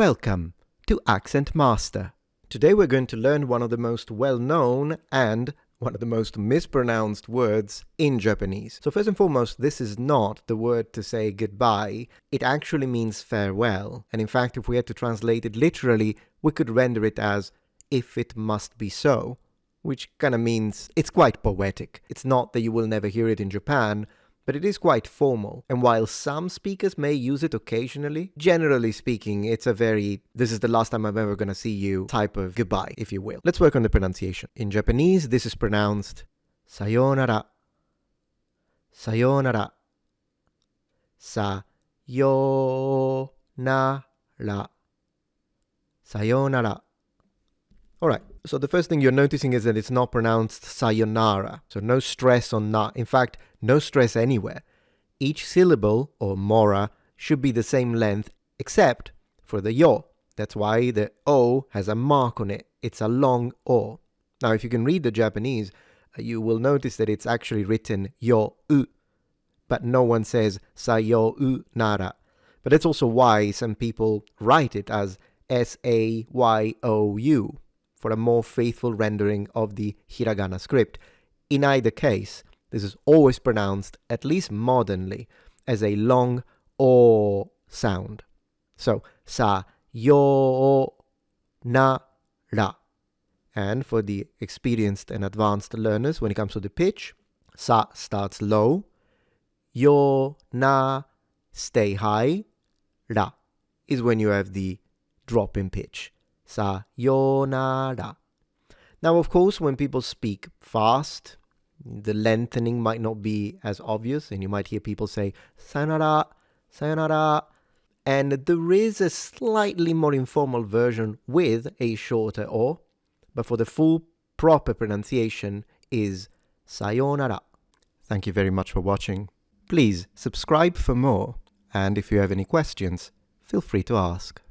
Welcome to Accent Master. Today we're going to learn one of the most well-known and one of the most mispronounced words in Japanese. So first and foremost, this is not the word to say goodbye. It actually means farewell. And in fact, if we had to translate it literally, we could render it as if it must be so, which kind of means it's quite poetic. It's not that you will never hear it in Japan, but it is quite formal. And while some speakers may use it occasionally, generally speaking, it's a very, this is the last time I'm ever going to see you type of goodbye, if you will. Let's work on the pronunciation. In Japanese, this is pronounced sayonara, sayonara, sayonara, sayonara. Alright, so the first thing you're noticing is that it's not pronounced sayonara. So no stress on na. In fact, no stress anywhere. Each syllable, or mora, should be the same length, except for the yo. That's why the o has a mark on it. It's a long o. Now, if you can read the Japanese, you will notice that it's actually written yo-u. But no one says sayo-u-nara. But that's also why some people write it as S-A-Y-O-U. For a more faithful rendering of the hiragana script. In either case, this is always pronounced, at least modernly, as a long o sound. So, sa-yo-na-ra. And for the experienced and advanced learners, when it comes to the pitch, sa starts low, yo-na stay high, ra is when you have the drop in pitch. Sayonara. Now, of course, when people speak fast, the lengthening might not be as obvious, and you might hear people say sayonara, sayonara, and there is a slightly more informal version with a shorter o, but for the full proper pronunciation is sayonara. Thank you very much for watching. Please subscribe for more, and if you have any questions, feel free to ask.